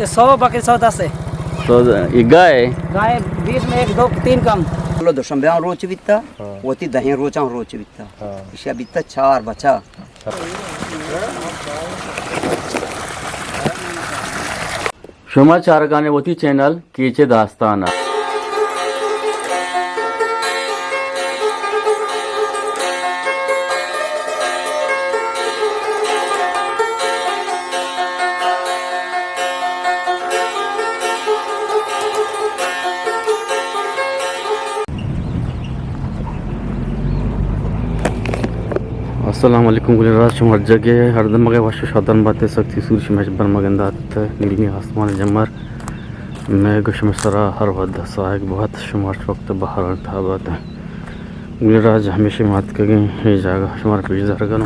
ये 100 बकरी 110 है। तो ये गाय गाय 20 में 1 2 3 कम। Lo do shambyan roch bitta, oti dahin rochang roch bitta. Isha bitta char bacha. समाचार गानेवती चॅनल केचे दास्ताना. Assalamu alaikum guliraz shumar jage hardam mage washu shadan bate sakti sur shimash bar magandat nilmi asman jamar मैं गुशमसरा हर वद साहिक बहुत शुमार वक्त बाहर था गुलिराज हमेशा मात के ये जगह शुमार पीछ jargon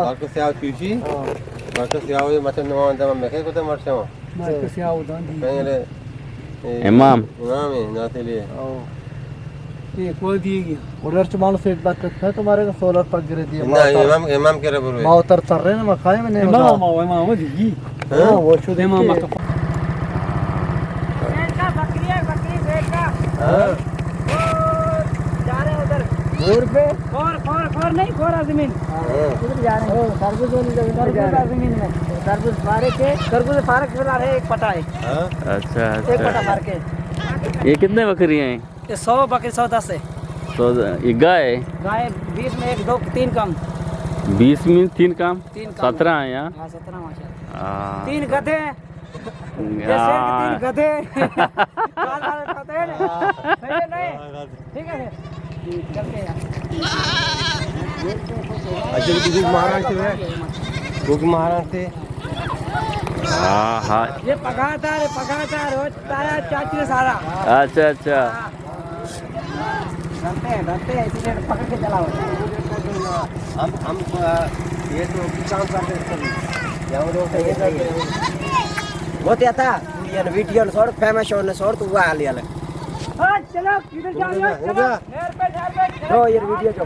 Marcos Yaw Tuji, Marcos Yaw macam nama nama mereka kota macam. Marcos Yaw dan di. Pengen imam imam ini nanti le. ये कोई दिएगी उधर चमाल से बात करता है तुम्हारे का सोलर पर गिर दिया नहीं imam क्या बोल रहे माँ उतर चल रहे ना मैं खाए मैंने इमाम वो दिएगी हाँ वो शुद्ध इमाम मत जा रहे उधर दूर पे और नहीं खोरा जमीन उधर जा रहे हैं तरबूज वाली जगह जमीन में तरबूज फारे के तरबूज फारे के फिलहाल है एक पटा है अच्छा एक पटा फार के ये कितने बकरी हैं ये 100 बकरी 110 है तो ये गाय गाय 20 में 1 2 3 कम 20 में 3 काम 17 है यहाँ हाँ 17 माशाल्लाह 3 गधे जैसे 3 गधे नहीं ठीक है चलते हैं अच्छा गुग महाराष्ट्र में गुग महाराष्ट्र हाँ हाँ ये पकाता रोज ताया चाची ने सारा अच्छा अच्छा डरते हैं इसलिए पकड़ के चलाओ हम ये तो काम करते हैं यहाँ लोग ये करते हैं Moti ata, yan video sor famous show na sor tu wa ali ala. चलो इधर जाओ चलो हेयर पे No ये video जो.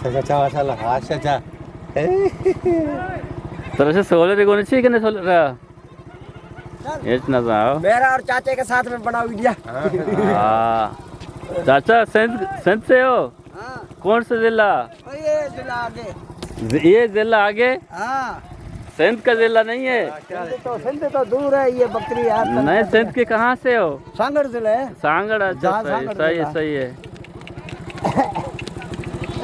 अच्छा चला अच्छा अच्छा तरह से सोलर कौन सी कितने सोलर ये ना जाओ मेरा और चाचे के साथ में बनाओ वीडियो. हाँ चाचा सेंट से हो कौन सा जिला ये जिला आगे. ये जिला आगे हाँ. सेंट का जिला नहीं है सिंध तो दूर है ये बकरी यार. नहीं सेंट के कहाँ से हो सांगड़ जिले है. सांगड़ अच्छा सही है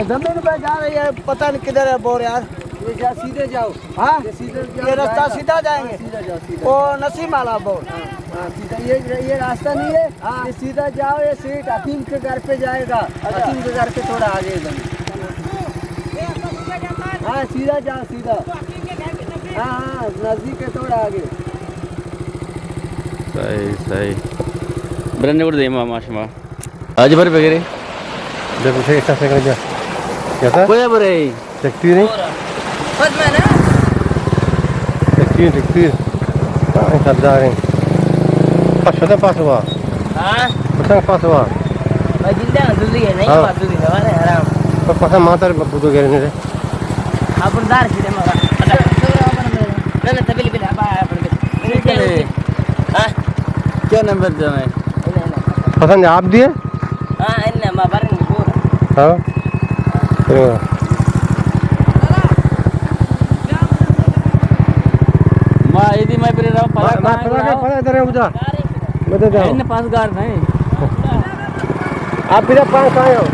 जमीन पे जा रही है पता नहीं किधर है बोर यार. ये जा सीधे जाओ. हाँ ये रास्ता सीधा जाएंगे. सीधा जाओ सीधा. ओ नसीम वाला बोर. हाँ सीधा ये रास्ता नहीं है. हाँ ये सीधा जाओ ये सीट हकीम के घर पे जाएगा. हकीम के घर पे थोड़ा आगे जमीन. हाँ सीधा जाओ सीधा. हाँ नजदीक है थोड़ा आगे. सही ब्रंड को दे माशा आज भर वगैरह देखो से ऐसा कर जा क्या था कोई बरे देखती नहीं खुद में ना देखती हाँ सब जा रहे हैं पास हुआ हाँ पास हुआ भाई जिंदा जल्दी है नहीं बात जल्दी है अरे आराम तो पास माता बब्बू तो गिरने रे अपन दार सीधे मगा ना तबिल बिल हाँ क्या नंबर जाना है पसंद आप दिए हाँ इन्हें माँ बार नहीं बोल हाँ माँ यदि मैं फिर रहा पता इधर है मुझे बता दो इन पास गार नहीं आप बिना पास आए हो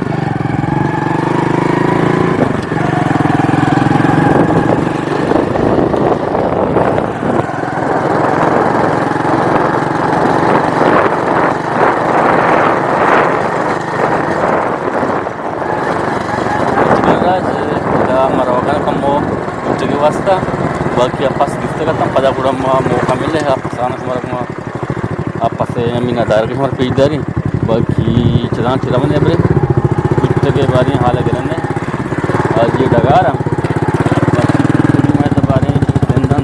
वास्ता बाकी आपस दिसते का तम पदा पूरा मौका मिले आप साना समार को आपस मीना दार के हमारे पेजदारी बाकी चलान चिरा बने बरे इतने के बारे हाल करने आज ये डगार मैं तो बारे दंदन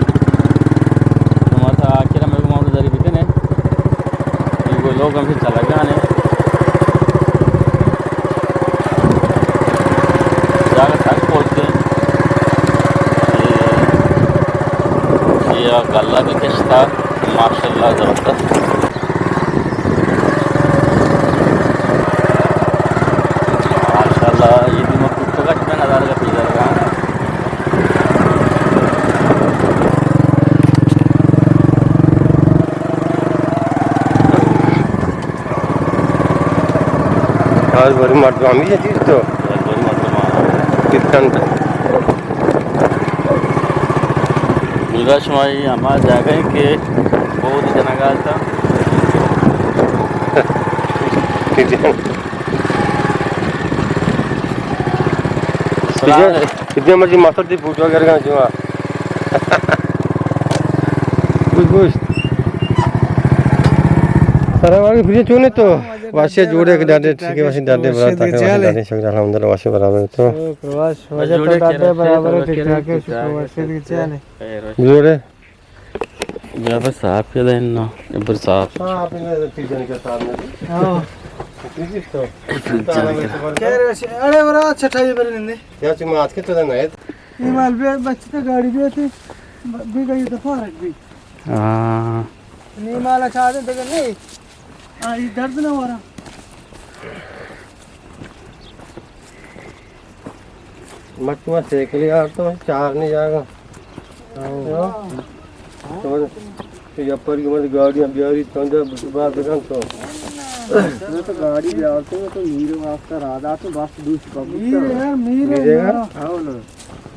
तुम्हारा आखिर में को माउंट दारी बिकने वो लोग हमसे चला गया ने जाकर तक पहुंचते ये गल्ला भी कश्ता माशाल्लाह ज़बरदस्त माशाल्लाह ये भी मैं कुत्तों का कितना नज़ारा का पीछा लगा आज बड़ी मर्द हम ही चीज तो कितना मुलगाशमाई हमारा जागा के बहुत जनागा था कितने मर्जी मास्टर दी फूट वगैरह का जुआ कुछ कुछ सारा वाले फिर चुने तो वाशे जोड़े के डाटे ठीक है वाशे डाटे बराबर तक डाटे शक्ल अलहमदुलिल्लाह वाशे बराबर तो प्रवास वजह तो डाटे बराबर ठीक ठाक है वाशे दी चले जोड़े यहाँ पर साफ क्या दें ना इधर साफ हां आपने ठीक जाने के सामने हां ठीक तो अरे बड़ा अच्छा ठाई पर नहीं क्या चीज आज के तो ना है ये माल पे बच्चे तो गाड़ी भी थी भी गई तो फर्क भी हाँ नहीं माल अच्छा दे देगा नहीं ये दर्द ना हो रहा मत मत सेक लिया तो चार नहीं जाएगा तो ये पर की मतलब गाड़ियां बिहारी तंदर बात देखा तो तो गाड़ी भी आते हैं तो मीर वास्ता राधा तो बस दूसरी मीर यार मीर आओ ना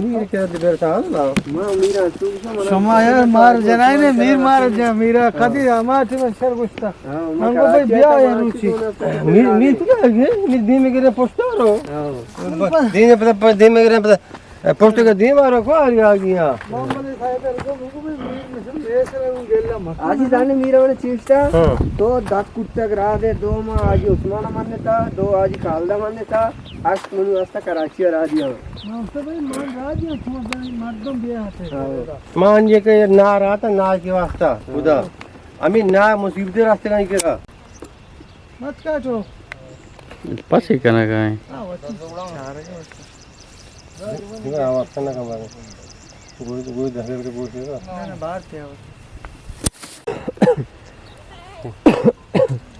मीर क्या दिबेर था ना मैं मीरा तू क्षमा यार मार जनाई ने मीर मार जा मीरा कदी हमारे में सर गुस्ता हमको भाई बिया है रुचि मीर क्या है मीर दी में गिरे पोस्ट रो दी में पता दी में गिरे पता पोस्ट का दी मारो को आ गया मोहम्मद साहब को भी मीर में ऐसे गेला मत आज ही जाने मीरा वाले चीज़ तो दात कुत्ता करा दे दो माँ आज उस्माना मानने था दो आज कालदा मानने था आज मुझे वास्ता कराची आ दिया तो भाई मान राजी मर्दम बिया है मान ये के ना रहा था ना के वास्ता खुदा अमी ना मुसीबत रास्ते का निकलेगा मत काटो पास ही करना कहाँ है आवाज करना कम है कोई दस के पूछेगा ना बाहर थे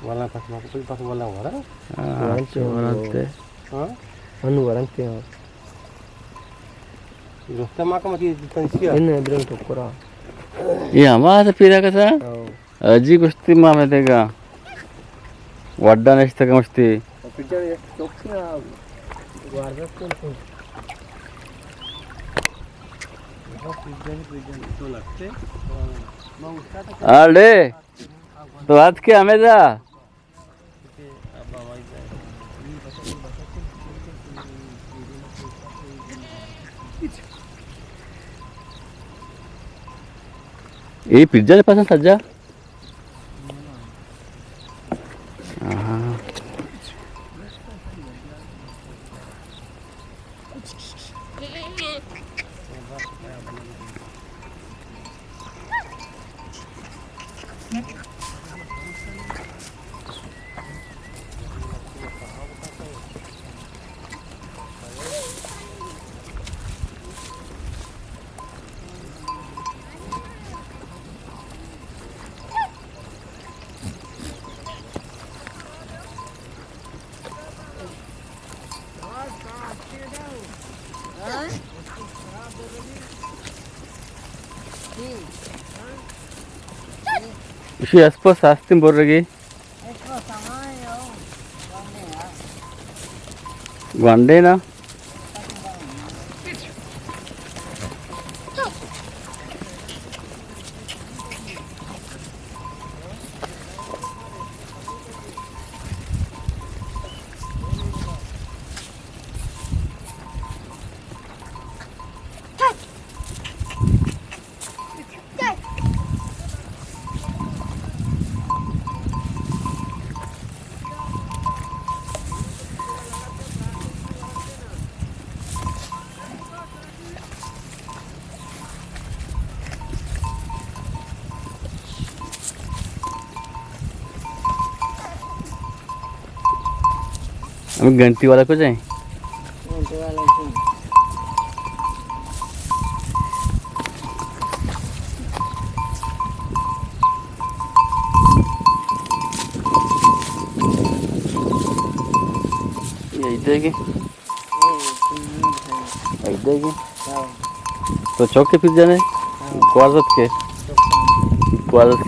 वाला पास कोई पास वाला हो रहा वरंते हां अनु वरंते हैं दोस्त मां का मती तंसिया इन ब्रेन तो करा ये हमारा पीरा का था अजी कुश्ती माँ में देगा वड्डा नेश्ता का मस्ती पिक्चर ये चौकना वारदात को अरे तो आज के हमें जा ये पिज्जा पसंद सज्जा इसी आसपास आस्ते बोल रही वांडे ना हम घंटी वाला को जाए यही देगी तो चौक के फिर जाने क्वारत के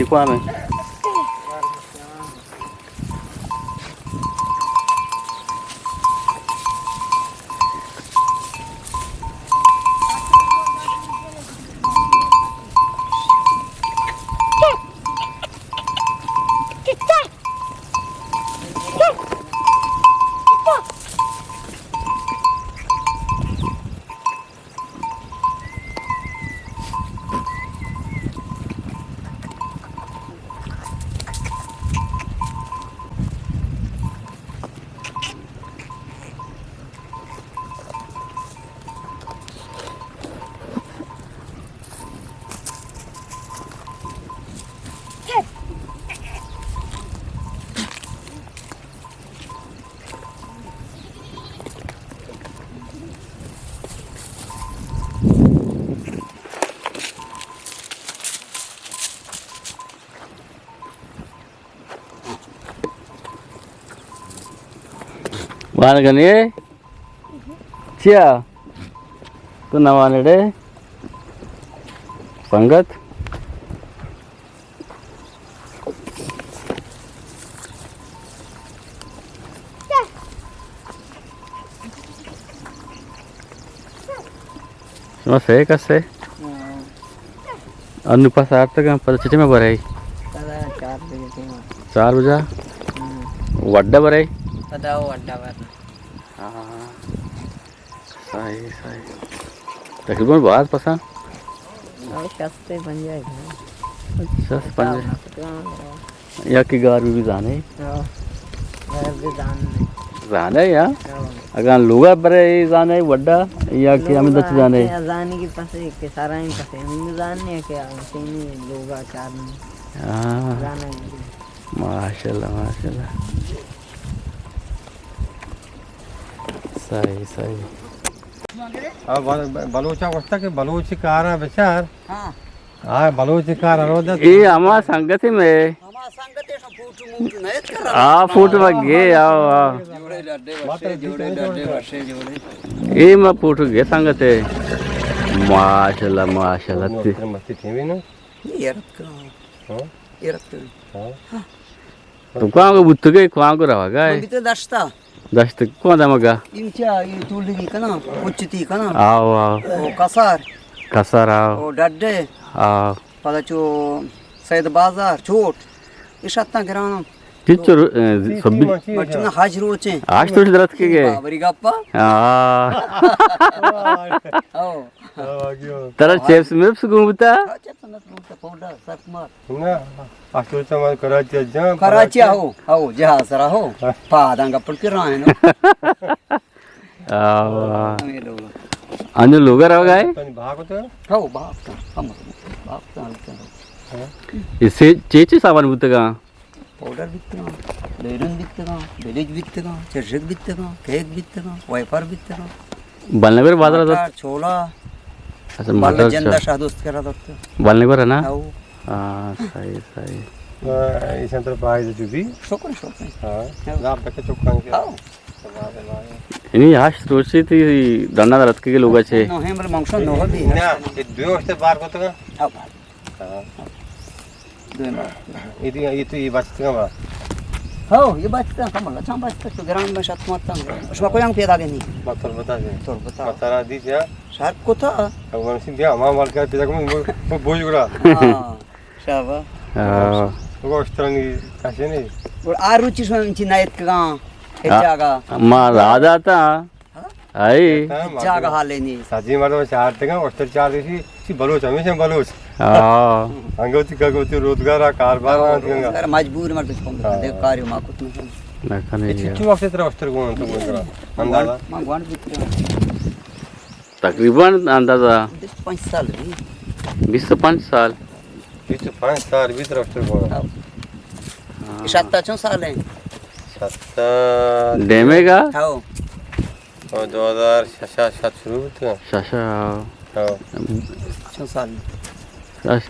कौन है वानगने चिया तो नवानेडे संगत से कसे अनुपास तक पद में बराई 4 बजे वड्डा बराई सही सही तकरीबन बहुत पसंद सस्ते बन जाएगा सस्ते बन जाए या की गार भी जाने जाने या अगर लोग बरे जाने वड्डा या कि हम दच जाने जाने की पसे के सारा ही पसे हम जाने क्या सही लोग चार हां जाने माशाल्लाह माशाल्लाह सही सही अब बलोचा वस्ता के बलोची कार है बेचार हां हां बलोची कार रोदा ये हमारा संगत ही में हमारा संगत है फूट मूट नहीं कर आ फूट में गे आओ आओ जोड़े लड्डे वर्षे जोड़े ये मैं फूट गे संगत है माशाल्लाह माशाल्लाह मस्ती थी भी ना ये रख हां ये रख हां तो कहाँ को बुत्त के कहाँ को रहा गाय अभी तो दस्ता दस्त कौन दमगा इंचा ये तुलगी कना उच्चती कना आओ आओ ओ कसार कसार आओ ओ डड्डे आओ पदचो सैयद बाजार छोट इशात्ता गिराना किच्चो सब्बी बच्चों हाजिर होचे आज तो दरत के गए बाबरी गप्पा हाँ ओ तेरा चिप्स मिप्स घूमता पाउडर सब मार ना आजकल तो हमारे कराची जा कराची हो जहाज रहा हो पादांगा पड़ के रहा है ना आओ ये लोग अन्य लोग रह गए भाग तो हो बाप हम बाप इससे चेचे सामान बुतगा पाउडर बिकतेगा बेलन बिकतेगा बेलेज बिकतेगा चर्चक बिकतेगा केक बिकतेगा वाइपर बिकतेगा बालनगर बाजार मटर छोला अच्छा मटर मटर जंदा शादोस्त करा दत्त बालनगर है ना हो हाँ सही सही इस अंतर पाए जो भी शोकन हां आप तक चुकान के हो इन्हीं आज रोची थी दंडा दरत के लोग अच्छे नोहेंबर मंगशन नो दी ना ये दो हफ्ते बार को तो हां हां ये तो ये बचता बा हो ये बचता कमल अच्छा बचता तो ग्राम में साथ मारता उसमें कोई अंग पैदा नहीं मतलब बता दे तो बता बता दी क्या सर को था भगवान सिंह दिया हमारा माल का पिता को बोझ गुड़ा हां शाबा वो इस तरह नहीं कैसे नहीं और आरुचि सोंची नायत का हे जागा माँ राजा था आई जागा हाले नहीं साजी मारो चार तक उस तरह चार सी बलोच हमेशा बलोच हाँ अंगोती का रोजगार कारबार सर मजबूर मत को देख कार्य मा कुछ नहीं मैं खाने गया चिट्ठी वक्त तरह उस तरह कौन तो बोल अंदाजा भगवान बित्र तकरीबन अंदाजा 5 साल भी 20 से 5 साल 20 से 5 साल भीतर उस तरह कौन 7 साल है डेमेगा हाव 2007 शुरू होतं शाशा हो 6 साल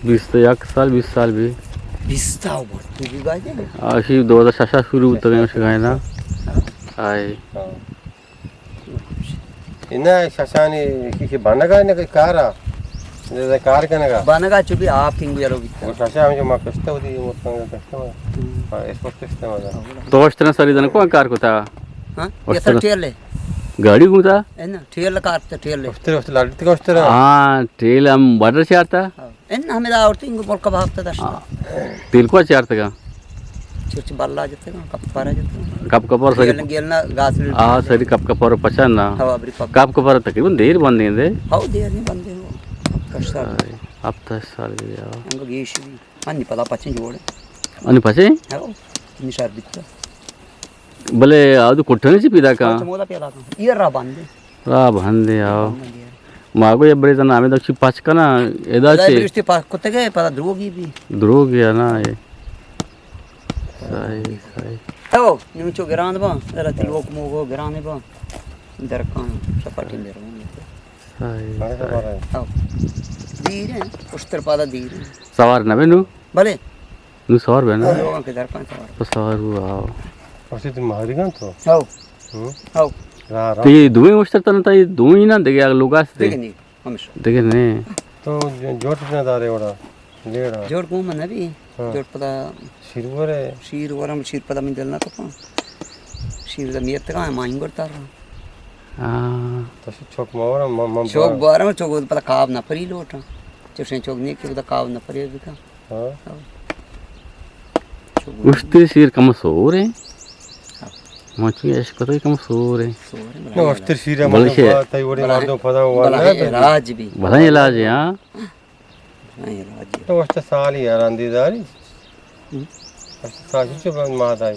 20 ते 1 साल 20 साल भी 20 ताव तुझी गाय दे अशी 2006 सुरू होतं काय अशी काय ना काय इना शशानी की बनगा ने कारा ने कार कनगा बनगा चुबी आप किंग यारो बित्ता वो शशा म्हणजे मा कष्ट होती मोठं कष्ट हा एसो कष्ट माझा तो वस्तना सारी जण कोण कार कोता हां ये ठेले गाडी कोता एन ठेल कार ठेले वस्ते लाडती का वस्ते हां ट्रेल हम बॉर्डर से आता एन हमें आवडते इंग बोल का भागता दस तेल को चारता का चुच बल्ला जते का कपारा जते कप कपर सरी गेल ना गास सरी कप कपर पचाना हवा बरी पक कप कपर तकरीबन देर बंदेंदे हाउ देर नहीं बंदे हो कष्ट अब 10 साल गया अंग गेश भी अन्नी पता पचे जोड़े अनि पछि हाउ निशार बित्ता भले ಅದು ಕೊಟ್ಟನೆ ಪಿದಾ का मोला पेला ये रा बंदे रा भन्दे आओ मागो एबरे जना आमे दक्षि पाच का ना एदाचे दृष्टि पास कुत्ते के पता द्रोगी भी द्रो गया ना ये सही सही हो निमचो गिरान बा जरा तिलोक मोगो गिरान बा दरकान सपाटी दे रहा सही हाउ धीरे उस्तर पादा धीरे सवार ना बेनु भले नु सवार बेना लोगों के दरकान सवार तो सवार आओ वस्ते तुम मारी का तो हाउ हाउ रा तो ये दुई वस्तर तना ता ये दुई ना देगे लोगास दे देखे नहीं हमेशा देगे ने तो जोट ना दारे वड़ा लेड़ा जोड़ को मन भी जोड़ पता शिरवरे शीर वरम शीर पता में दिलना को शीर दा मियत का माइन करता हां तसे चोक मावरा मम चौक बार में चौक पता काव ना परी लोट चोसे चौक नहीं के पता काव ना परी भी का हां उस्ते सिर कम सोर है मची ऐश को तो कम सोर है ना वस्ते शिरा बलशे. ताई वडी मारदो पदा भला वाला है राज भी भला इलाज है हां नहीं राज तो वस्ते साली यार अंदीदारी वस्ते साली चो मादाई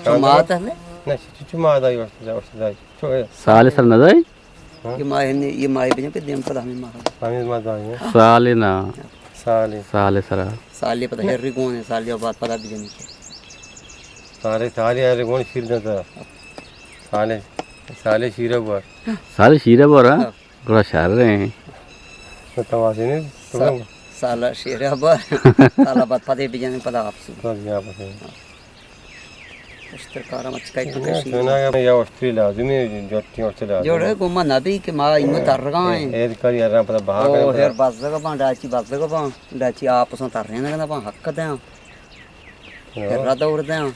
तो माता है ना चुचु मादाई वस्ते दाई चो साले सर नजर ये माए बजे पे देम पता हमें मारा हमें मादाई साले ना साली सरा साले पता हेरी कौन है साले बात पता भी नहीं साले यार कौन शिर देता साले शिरा हुआ साले शीरे बोरा थोड़ा शार रहे हैं तो तवासे ने तो साला शेरा बार साला बात पता भी नहीं पता आपसे तो यहां पर उस तरह मच का तो सुना का या ऑस्ट्रेलिया जुमे जोटी ऑस्ट्रेलिया जोड़े गुम्मा नबी के मां इन तरगा है एद कर यार पता भाग ओ हेर बस जगह पा डाची बस जगह पा डाची आप सो तर रहे ना पा हक दे हेर रात उड़ते हैं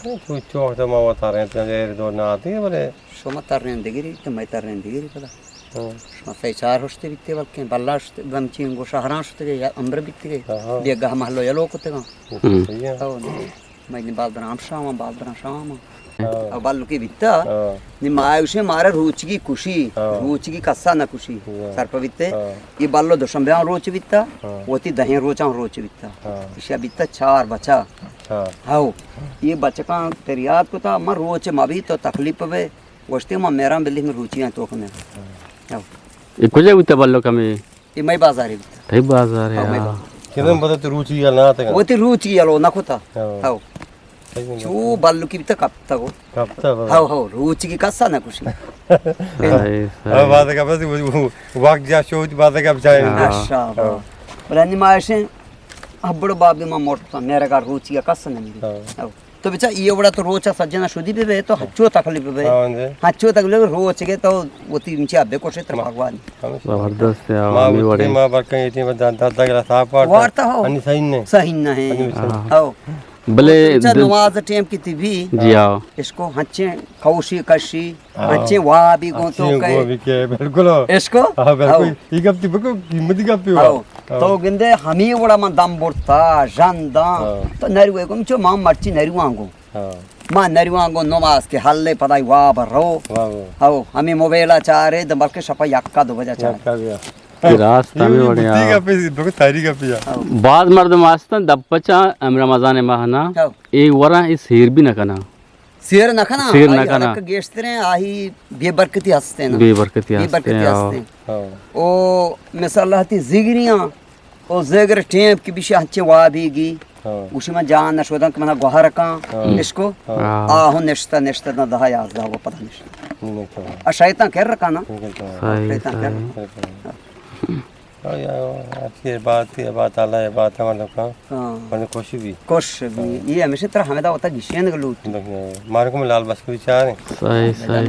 तू चोक तो मावा तारे तो यार दो ना आती है बोले सो मत तर रहे दिगिरी तो मैं तर रहे दिगिरी पता मत चार होस्ते बित्ते बल्कि बल्ला गमची गो शहरा होस्ते या अम्र बित्ते बेगा हम हलो यलो कोते का सही है मैं बालदराम शाम अब बालू की बित्ता नि मायुषे मारे रुचि की खुशी रुचि की कस्सा न खुशी सर्प बित्ते ये बालो दशंब्या रोच बित्ता होती दहे रोचा रोच बित्ता ईशा बित्ता चार बचा हाउ ये बचका तेरियात को था मर रोच मभी तो तकलीफ वे वस्ते म मेरा बिल्डिंग में रुचियां तो कने हाउ ये कुछ उते बल्लो कमे ये मैं बाजारी बित्ता थई बाजार है किधर पता तो रुचि या ना तक होती रुचि यालो ना खोता हाउ चू बालू की बित्ता कब तक कब तक हाउ रुचि की कस्सा न खुशी अब बात का बस वक्त जा शो बात का बचाए अच्छा बोला निमाशे अब बड़ो बाप भी मां मोटता मेरे का रुचि का कस्सा नहीं तो बेचा ये बड़ा तो रोचा सज्जना शुद्धि पे तो हच्चो तकलीफ पे हच्चो तकलीफ रोच के तो वो तीन चे अबे कोशे तो भगवान जबरदस्त है मां बड़ी मां पर कहीं थी दादा का साफ वार्ता हो अन्य सही नहीं सही न है आओ भले नमाज टाइम की थी भी जी आओ इसको हच्चे खौशी कशी हच्चे वहां भी गो तो के बिल्कुल इसको हां बिल्कुल ये कब ती बको कीमत का पे तो गिंदे हमी बड़ा मन दम बुरता जानदा तो नरुए को चो मां मर्ची नरुआंगो मां नरुआंगो नमाज के हल्ले पदाई वा भरो हाउ हमें मोबाइल चारे द बल्कि सपा यक्का 2 बजे चार रास्ता में बढ़िया का पे बको तारी का पे बाद मर्द मास्ता दपचा रमजान माहना एक वरा इस शेर भी न कना शेर न खाना शेर न खाना गेस्टरे आही बेबरकती हंसते ना बेबरकती हंसते ओ मिसाल हती जिगरियां ओ जिगर टेप की बिशा हच्चे वा भीगी उसमें जान न शोधन के मना गोहर का इसको आहो निश्ता निश्ता न दहा याद दा वो पता निश्ता शैतान कह रखा ना शैतान कह ये बात आला है बात हमारे का मैंने कोशिश भी ये हमेशा तरह हमें दा होता गिशेन के लूट मारे को लाल बस को विचार है सही सही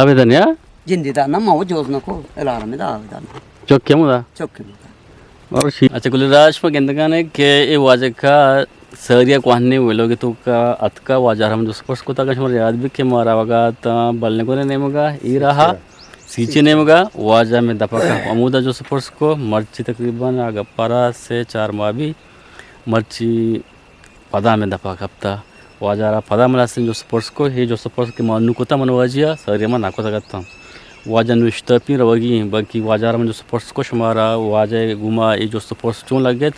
आवेदन या जिंदी दा ना माओ जोज न को अलार्म में दा आवेदन चौके मुदा चौके और अच्छा कुलराज पर गेंदगाने के ये वाजे का सरिया कोहने हुए लोग तो का अतका वाजार हम जो स्पर्श को तक हमारे याद भी के मारा वगा ता बलने को नहीं मगा ई रहा सीचे नहीं मगा वाजा में दफा का अमूदा जो स्पर्श को मर्ची तकरीबन आगे 12 से 4 माह भी मर्ची पदा में दफा कपता वाजारा पदा मला से जो स्पर्श को हे जो स्पर्श के मानू को ता मनवाजिया सरिया में नाको तकता वाजा नुश्तपी रवगी बाकी वाजार में जो स्पर्श को शुमारा वाजा गुमा ये जो स्पर्श चूँ लगे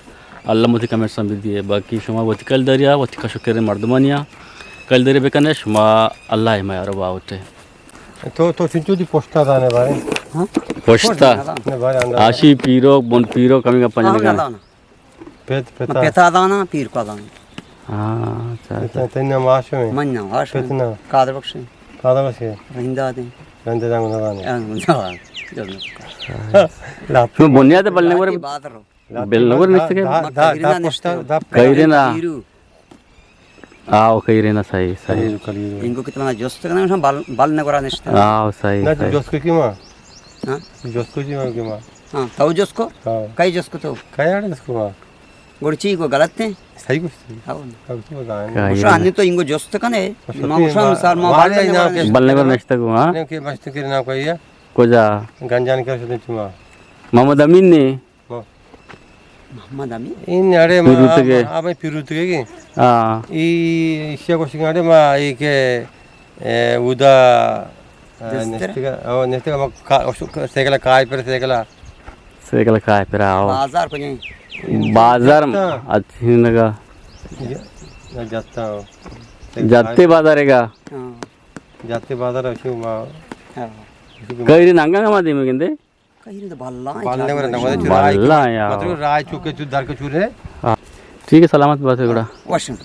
अल्लाह मुझे कमेंट समझ दिए बाकी शुमा वती कल दरिया वती का शुक्र मर्दमानिया कल दरिया बेकने शुमा अल्लाह है मैं अरबा उठे तो चिंचू दी पोस्टा दाने बारे पोस्टा ने बारे अंदर आशी पीरो बन पीरो कमी का पंजन का पेता पेता दाना पीर का दाना हाँ अच्छा तेने माश में मन्ना वाश पेतना कादर बख्शे कादा बस है हिंदा दे गंदे दांग ना दाने ला तो बुनियाद बलने वर बात रो बेलनगर निश्चित के दा पोस्टा दा कहीं ना आओ कहीं ना सही सही इनको कितना जोस्त करना है बाल बाल न करा निश्चित आओ सही ना सही जोस्को की मां हां जोस्को जी मां की मां हां तो जोस्को हां कई जोस्को तो काय आड़े इसको मां गुड़ची को गलत थे सही कुछ हां अब की बताएं उसा अन्य तो इनको जोस्त कने मां उसा अनुसार मां बाल न बलने वर निश्चित को हाँ ने के मस्त के ना कोई है कोजा गंजान के से चुमा मोहम्मद अमीन ने मोहम्मद अमीन इन अरे पिरुतगे आबे पिरुतगे की हाँ ई इश्या को सिंगाड़े मा ई के उदा नेस्टिका ओ नेस्टिका मा सेगला काय पर सेगला काय पर आओ बाजार को नहीं बाजार अच्छी लगा जाते बाजार है का हां जाते बाजार अच्छी मां कहीं नांगा का माध्यम में कहते कहीं तो बल्ला बालने वाला ना वाले बल्ला यार मतलब राय चुके चुदार के चुरे ठीक है सलामत बात है गुड़ा वशन